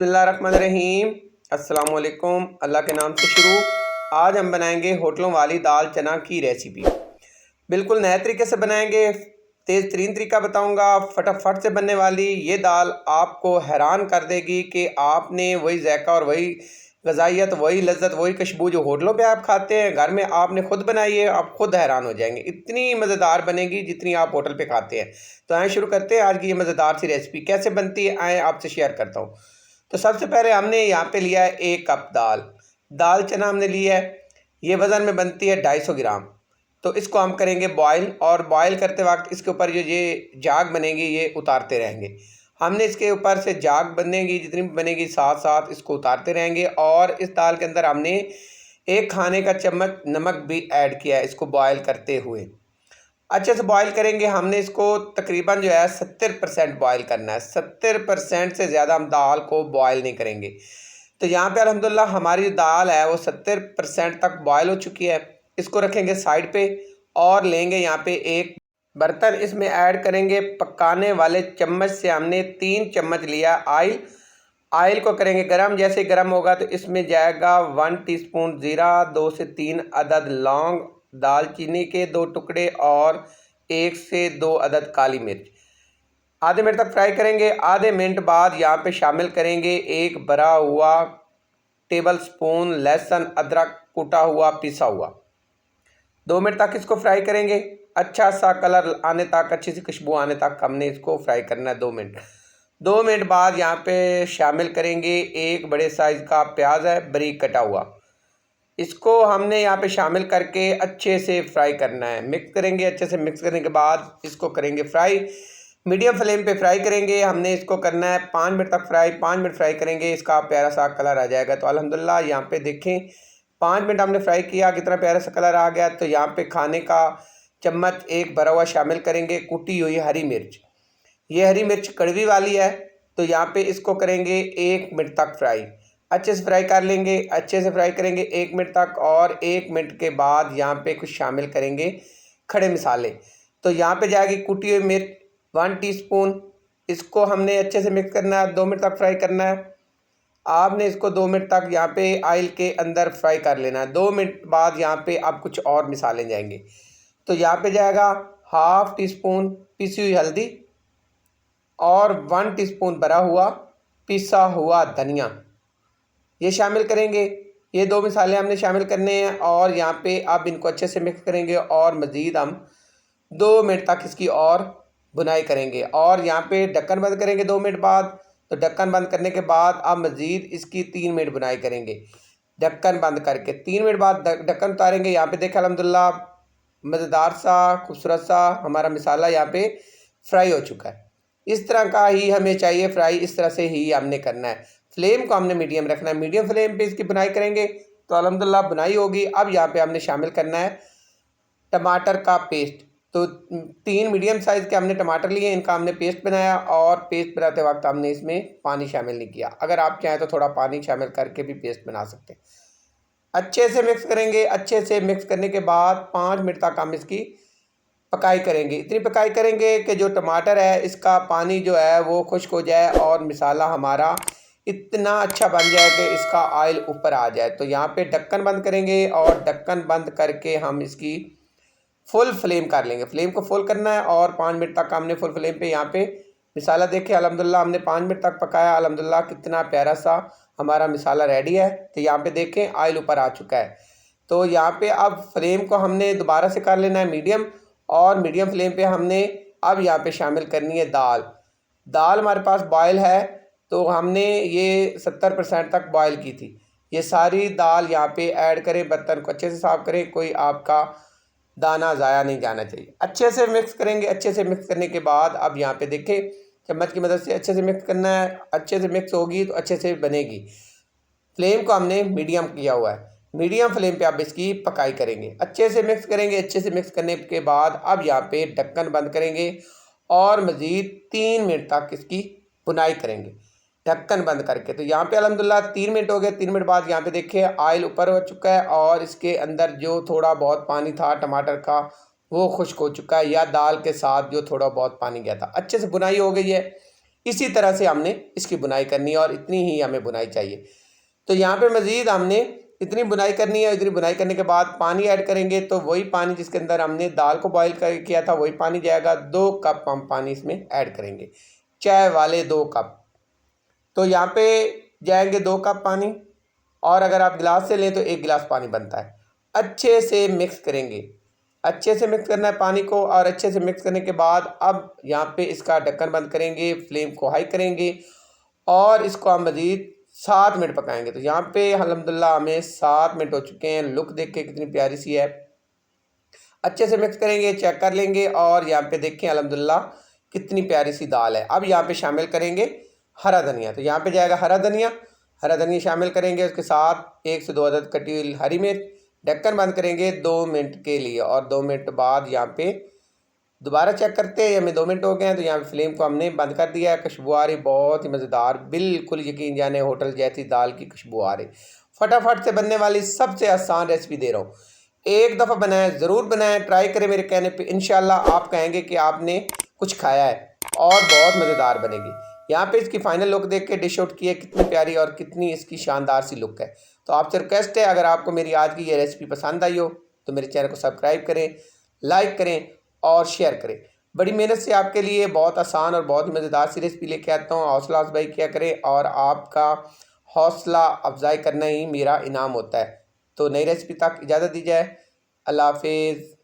बिस्मिल्लाहिर्रहमानिर्रहीम। अस्सलाम वालेकुम। अल्लाह के नाम से शुरू। आज हम बनाएंगे होटलों वाली दाल चना की रेसिपी। बिल्कुल नए तरीके से बनाएंगे। तेज़ तरीन तरीका बताऊंगा, फटाफट से बनने वाली ये दाल आपको हैरान कर देगी कि आपने वही जायका और वही गजाइत, वही लज्जत, वही खुशबू जो होटलों पे आप खाते हैं, घर में आपने खुद बनाई है, आप खुद हैरान हो जाएंगे। इतनी मज़ेदार बनेगी जितनी आप होटल पे खाते हैं। तो आए शुरू करते हैं आज की ये मज़ेदार सी रेसिपी। कैसे बनती है आए आपसे शेयर करता हूँ। तो सबसे पहले हमने यहाँ पे लिया है 1 कप दाल। दाल चना हमने लिया है, ये वज़न में बनती है 250 ग्राम। तो इसको हम करेंगे बॉयल, और बॉयल करते वक्त इसके ऊपर जो ये झाग बनेगी ये उतारते रहेंगे। हमने इसके ऊपर से झाग बनेगी, जितनी भी बनेगी साथ साथ इसको उतारते रहेंगे। और इस दाल के अंदर हमने 1 खाने का चम्मच नमक भी ऐड किया है इसको बॉयल करते हुए। अच्छे से बॉयल करेंगे। हमने इसको तकरीबन जो है 70% बॉयल करना है। 70% से ज़्यादा हम दाल को बॉयल नहीं करेंगे। तो यहाँ पे अल्हम्दुलिल्लाह हमारी जो दाल है वो 70% तक बॉयल हो चुकी है। इसको रखेंगे साइड पे और लेंगे यहाँ पे एक बर्तन। इसमें ऐड करेंगे पकाने वाले चम्मच से हमने 3 चम्मच लिया ऑयल। ऑयल को करेंगे गरम। जैसे गरम होगा तो इसमें जाएगा 1 टीस्पून ज़ीरा, 2 से 3 अदद लौंग, दालचीनी के 2 टुकड़े और 1 से 2 अदद काली मिर्च। आधे मिनट तक फ्राई करेंगे। आधे मिनट बाद यहाँ पे शामिल करेंगे एक भरा हुआ टेबल स्पून लहसुन अदरक कूटा हुआ पिसा हुआ। 2 मिनट तक इसको फ्राई करेंगे। अच्छा सा कलर आने तक, अच्छी सी खुशबू आने तक हमने इसको फ्राई करना है 2 मिनट। 2 मिनट बाद यहाँ पे शामिल करेंगे एक बड़े साइज़ का प्याज है बारीक कटा हुआ। इसको हमने यहाँ पे शामिल करके अच्छे से फ्राई करना है। मिक्स करेंगे। अच्छे से मिक्स करने के बाद इसको करेंगे फ्राई। मीडियम फ्लेम पे फ्राई करेंगे। हमने इसको करना है 5 मिनट तक फ्राई। 5 मिनट फ्राई करेंगे, इसका प्यारा सा कलर आ जाएगा। तो अल्हम्दुलिल्लाह यहाँ पे देखें 5 मिनट हमने फ्राई किया, कितना प्यारा सा कलर आ गया। तो यहाँ पे खाने का चम्मच एक भरा हुआ शामिल करेंगे कुटी हुई हरी मिर्च। ये हरी मिर्च कड़वी वाली है। तो यहाँ पे इसको करेंगे 1 मिनट तक फ्राई। अच्छे से फ्राई कर लेंगे। अच्छे से फ्राई करेंगे 1 मिनट तक। और 1 मिनट के बाद यहाँ पे कुछ शामिल करेंगे खड़े मसाले। तो यहाँ पे जाएगी कुटी हुई मिर्च 1 टीस्पून। इसको हमने अच्छे से मिक्स करना है, 2 मिनट तक फ्राई करना है। आपने इसको 2 मिनट तक यहाँ पे ऑयल के अंदर फ्राई कर लेना है। 2 मिनट बाद यहाँ पे अब कुछ और मिसाले जाएंगे। तो यहाँ पे जाएगा हाफ टी स्पून पिसी हुई हल्दी और 1 टीस्पून भरा हुआ पिसा हुआ धनिया, ये शामिल करेंगे। ये 2 मसाले हमने शामिल करने हैं और यहाँ पे अब इनको अच्छे से मिक्स करेंगे और मज़ीद हम 2 मिनट तक इसकी और भुनाई करेंगे। और यहाँ पे ढक्कन बंद करेंगे 2 मिनट बाद। तो ढक्कन बंद करने के बाद अब मज़ीद इसकी 3 मिनट भुनाई करेंगे। ढक्कन बंद करके 3 मिनट बाद ढक्कन उतारेंगे। यहाँ पे देखें अल्हम्दुलिल्लाह मज़ेदार सा खूबसूरत सा हमारा मसाला यहाँ पे फ्राई हो चुका है। इस तरह का ही हमें चाहिए फ्राई, इस तरह से ही हमने करना है। फ्लेम को हमने मीडियम रखना है। मीडियम फ्लेम पे इसकी बुनाई करेंगे तो अल्हम्दुलिल्लाह बुनाई होगी। अब यहाँ पे हमने शामिल करना है टमाटर का पेस्ट। तो 3 मीडियम साइज़ के हमने टमाटर लिए, इनका हमने पेस्ट बनाया। और पेस्ट बनाते वक्त हमने इसमें पानी शामिल नहीं किया। अगर आप चाहें तो थोड़ा पानी शामिल करके भी पेस्ट बना सकते हैं। अच्छे से मिक्स करेंगे। अच्छे से मिक्स करने के बाद 5 मिनट तक हम इसकी पकाई करेंगे। इतनी पकाई करेंगे कि जो टमाटर है इसका पानी जो है वो खुश्क हो जाए और मसाला हमारा इतना अच्छा बन जाए कि इसका ऑयल ऊपर आ जाए। तो यहाँ पे ढक्कन बंद करेंगे और ढक्कन बंद करके हम इसकी फुल फ्लेम कर लेंगे। फ्लेम को फुल करना है और 5 मिनट तक हमने फुल फ्लेम पे यहाँ पे मसाला देखे अल्हम्दुलिल्लाह हमने 5 मिनट तक पकाया। अल्हम्दुलिल्लाह कितना प्यारा सा हमारा मसाला रेडी है। तो यहाँ पे देखें ऑयल ऊपर आ चुका है। तो यहाँ पे अब फ्लेम को हमने दोबारा से कर लेना है मीडियम, और मीडियम फ्लेम पे हमने अब यहाँ पे शामिल करनी है दाल। दाल हमारे पास बॉयल है। तो हमने ये 70% तक बॉयल की थी। ये सारी दाल यहाँ पे ऐड करें। बर्तन को अच्छे से साफ़ करें, कोई आपका दाना ज़ाया नहीं जाना चाहिए। अच्छे से मिक्स करेंगे। अच्छे से मिक्स करने के बाद अब यहाँ पे देखें चम्मच की मदद से अच्छे से मिक्स करना है। अच्छे से मिक्स होगी तो अच्छे से बनेगी। फ्लेम को हमने मीडियम किया हुआ है। मीडियम फ्लेम पे आप इसकी पकाई करेंगे। अच्छे से मिक्स करेंगे। अच्छे से मिक्स करने के बाद अब यहाँ पे ढक्कन बंद करेंगे और मज़ीद 3 मिनट तक इसकी भुनाई करेंगे ढक्कन बंद करके। तो यहाँ पे अल्हम्दुलिल्लाह 3 मिनट हो गए। 3 मिनट बाद यहाँ पे देखिए ऑयल ऊपर हो चुका है और इसके अंदर जो थोड़ा बहुत पानी था टमाटर का वो खुश्क हो चुका है, या दाल के साथ जो थोड़ा बहुत पानी गया था। अच्छे से भुनाई हो गई है। इसी तरह से हमने इसकी बुनाई करनी है और इतनी ही हमें बुनाई चाहिए। तो यहाँ पे मज़ीद हमने इतनी बुनाई करनी है। इतनी बुनाई करने के बाद पानी ऐड करेंगे, तो वही पानी जिसके अंदर हमने दाल को बॉईल कर किया था वही पानी जाएगा। 2 कप हम पानी इसमें ऐड करेंगे, चाय वाले 2 कप। तो यहाँ पे जाएंगे 2 कप पानी, और अगर आप गिलास से लें तो 1 गिलास पानी बनता है। अच्छे से मिक्स करेंगे, अच्छे से मिक्स करना है पानी को। और अच्छे से मिक्स करने के बाद अब यहाँ पे इसका ढक्कन बंद करेंगे, फ्लेम को हाई करेंगे और इसको हम मज़ीद 7 मिनट पकाएंगे। तो यहाँ पे अल्हम्दुलिल्लाह हमें 7 मिनट हो चुके हैं। लुक देख के कितनी प्यारी सी है। अच्छे से मिक्स करेंगे, चेक कर लेंगे और यहाँ पे देखें अल्हम्दुलिल्लाह कितनी प्यारी सी दाल है। अब यहाँ पे शामिल करेंगे हरा धनिया। तो यहाँ पे जाएगा हरा धनिया। हरा धनिया शामिल करेंगे, उसके साथ 1 से 2 अदद कटी हुई हरी मिर्च। ढक्कन बंद करेंगे 2 मिनट के लिए, और 2 मिनट बाद यहाँ पे दोबारा चेक करते हैं, हमें 2 मिनट हो गए हैं। तो यहाँ पे फ्लेम को हमने बंद कर दिया है। खुशबू आ रही बहुत ही मज़ेदार, बिल्कुल यकीन जाने होटल जैसी दाल की खुशबू आ रही। फटाफट से बनने वाली सबसे आसान रेसिपी दे रहा हूँ। एक दफ़ा बनाएं, ज़रूर बनाएं, ट्राई करें मेरे कहने पे। इंशाल्लाह आप कहेंगे कि आपने कुछ खाया है, और बहुत मज़ेदार बनेगी। यहाँ पे इसकी फाइनल लुक देख के डिश आउट की है, कितनी प्यारी और कितनी इसकी शानदार सी लुक है। तो आपसे रिक्वेस्ट है, अगर आपको मेरी आज की ये रेसिपी पसंद आई हो तो मेरे चैनल को सब्सक्राइब करें, लाइक करें और शेयर करें। बड़ी मेहनत से आपके लिए बहुत आसान और बहुत ही मज़ेदार सी रेसिपी लेके आता हूँ। हौसला अफजाई किया करें, और आपका हौसला अफजाई करना ही मेरा इनाम होता है। तो नई रेसिपी तक इजाज़त दी जाए। अल्लाह हाफिज़।